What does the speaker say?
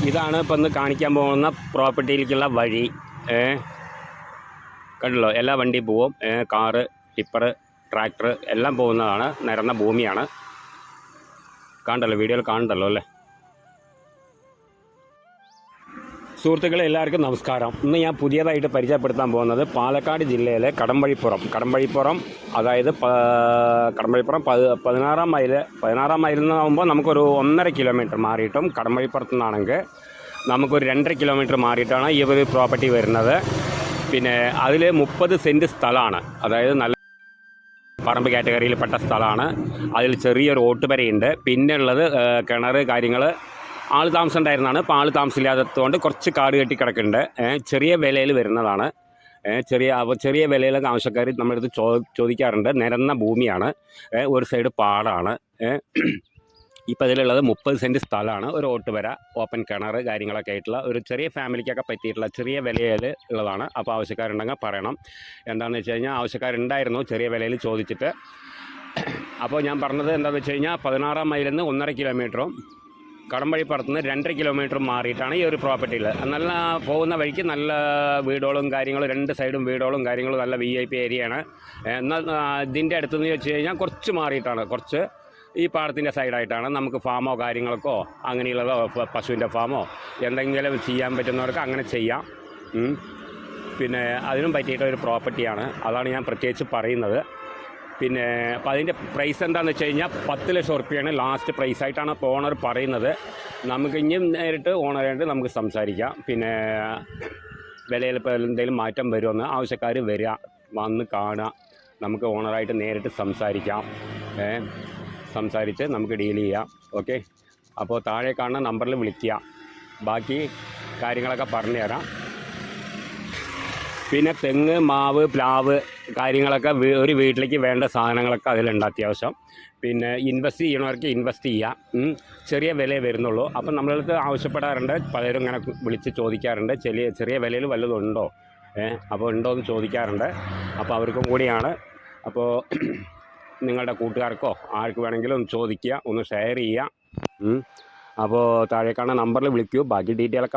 ഇതാണ് ഇപ്പം ഇന്ന് കാണിക്കാൻ പോകുന്ന പ്രോപ്പർട്ടിയിലേക്കുള്ള വഴി. കണ്ടല്ലോ, എല്ലാ വണ്ടിയും പോവും. കാറ്, ടിപ്പർ, ട്രാക്ടർ എല്ലാം പോകുന്നതാണ്. നിരന്ന ഭൂമിയാണ്. കാണണ്ടല്ലോ, വീഡിയോയിൽ കാണണ്ടല്ലോ അല്ലേ. സുഹൃത്തുക്കളെ, എല്ലാവർക്കും നമസ്കാരം. ഇന്ന് ഞാൻ പുതിയതായിട്ട് പരിചയപ്പെടുത്താൻ പോകുന്നത് പാലക്കാട് ജില്ലയിലെ കടമ്പഴിപ്പുറം, അതായത് കടമ്പഴിപ്പുറം 16 മൈലിൽ നിന്നാകുമ്പോൾ നമുക്കൊരു 1.5 കിലോമീറ്റർ മാറിയിട്ടും, കടമ്പഴിപ്പുറത്തു നിന്നാണെങ്കിൽ നമുക്കൊരു 2.5 കിലോമീറ്റർ മാറിയിട്ടാണ് ഈ ഒരു പ്രോപ്പർട്ടി വരുന്നത്. പിന്നെ അതിൽ 30 സെൻറ്റ് സ്ഥലമാണ്. അതായത് നല്ല പറമ്പ് കാറ്റഗറിയിൽപ്പെട്ട സ്ഥലമാണ്. അതിൽ ചെറിയൊരു ഓട്ടുപരയുണ്ട്. പിന്നെ ഉള്ളത് കിണർ കാര്യങ്ങൾ ആൾ താമസം ഉണ്ടായിരുന്നതാണ്. ഇപ്പോൾ ആൾ താമസമില്ലാത്തതുകൊണ്ട് കുറച്ച് കാട് കെട്ടി കിടക്കുന്നുണ്ട്. ചെറിയ വിലയിൽ വരുന്നതാണ്. ചെറിയ വിലയിലൊക്കെ ആവശ്യക്കാർ നമ്മുടെ അടുത്ത് ചോദിക്കാറുണ്ട്. നിരന്ന ഭൂമിയാണ്. ഒരു സൈഡ് പാടാണ്. ഇപ്പോൾ ഇതിലുള്ളത് 30 സെൻറ്റ് സ്ഥലമാണ്. ഒരു ഓട്ടുപര, ഓപ്പൺ കിണർ കാര്യങ്ങളൊക്കെ ആയിട്ടുള്ള ഒരു ചെറിയ ഫാമിലിക്കൊക്കെ പറ്റിയിട്ടുള്ള ചെറിയ വിലയിൽ ഉള്ളതാണ്. അപ്പോൾ ആവശ്യക്കാരുണ്ടെങ്കിൽ പറയണം. എന്താണെന്ന് വെച്ച് കഴിഞ്ഞാൽ ആവശ്യക്കാരുണ്ടായിരുന്നു ചെറിയ വിലയിൽ ചോദിച്ചിട്ട്. അപ്പോൾ ഞാൻ പറഞ്ഞത് എന്താണെന്ന് വെച്ച് കഴിഞ്ഞാൽ 16 മൈലിൽ നിന്ന് 1.5 കിലോമീറ്ററും കടമ്പഴിപ്പുറത്ത് നിന്ന് 2.5 കിലോമീറ്റർ മാറിയിട്ടാണ് ഈ ഒരു പ്രോപ്പർട്ടിയിൽ. നല്ല പോകുന്ന വഴിക്ക് നല്ല വീടുകളും കാര്യങ്ങളും, 2 സൈഡും വീടുകളും കാര്യങ്ങളും നല്ല VIP ഏരിയയാണ്. എന്നാൽ ഇതിൻ്റെ അടുത്തെന്ന് വെച്ച് കഴിഞ്ഞാൽ കുറച്ച് മാറിയിട്ടാണ്, കുറച്ച് ഈ പാടത്തിൻ്റെ സൈഡായിട്ടാണ്. നമുക്ക് ഫാമോ കാര്യങ്ങൾക്കോ അങ്ങനെയുള്ളതോ, പശുവിൻ്റെ ഫാമോ എന്തെങ്കിലും ചെയ്യാൻ പറ്റുന്നവർക്ക് അങ്ങനെ ചെയ്യാം. പിന്നെ അതിനും പറ്റിയിട്ടൊരു പ്രോപ്പർട്ടിയാണ്. അതാണ് ഞാൻ പ്രത്യേകിച്ച് പറയുന്നത്. പിന്നെ അപ്പോൾ അതിൻ്റെ പ്രൈസ് എന്താണെന്ന് വെച്ച് കഴിഞ്ഞാൽ 10 ലക്ഷം ഉറുപ്പികയാണ് ലാസ്റ്റ് പ്രൈസായിട്ടാണ് ഇപ്പോൾ ഓണർ പറയുന്നത്. നമുക്ക് ഇനിയും നേരിട്ട് ഓണറായിട്ട് നമുക്ക് സംസാരിക്കാം. പിന്നെ വിലയിൽ ഇപ്പോൾ എന്തെങ്കിലും മാറ്റം വരുമെന്ന് ആവശ്യക്കാർ വരിക, വന്ന് കാണുക, നമുക്ക് ഓണറായിട്ട് നേരിട്ട് സംസാരിച്ച് നമുക്ക് ഡീൽ ചെയ്യാം. ഓക്കെ, അപ്പോൾ താഴെ കാണുന്ന നമ്പറിൽ വിളിക്കുക. ബാക്കി കാര്യങ്ങളൊക്കെ പറഞ്ഞു തരാം. പിന്നെ തെങ്ങ്, മാവ്, പ്ലാവ് കാര്യങ്ങളൊക്കെ ഒരു വീട്ടിലേക്ക് വേണ്ട സാധനങ്ങളൊക്കെ അതിലുണ്ട് അത്യാവശ്യം. പിന്നെ ഇൻവെസ്റ്റ് ചെയ്യണവർക്ക് ഇൻവെസ്റ്റ് ചെയ്യാം. ചെറിയ വിലയെ വരുന്നുള്ളൂ. അപ്പം നമ്മളടുത്ത് ആവശ്യപ്പെടാറുണ്ട്, പലരും ഇങ്ങനെ വിളിച്ച് ചോദിക്കാറുണ്ട്, ചെറിയ വിലയിൽ വല്ലതും ഉണ്ടോ, അപ്പോൾ ഉണ്ടോ എന്ന് ചോദിക്കാറുണ്ട്. അപ്പോൾ അവർക്കും കൂടിയാണ്. അപ്പോൾ നിങ്ങളുടെ കൂട്ടുകാർക്കോ ആർക്ക് വേണമെങ്കിലും ഒന്ന് ചോദിക്കുക, ഒന്ന് ഷെയർ ചെയ്യുക. അപ്പോൾ താഴെ കാണുന്ന നമ്പറിൽ വിളിക്കൂ. ബാക്കി ഡീറ്റെയിലൊക്കെ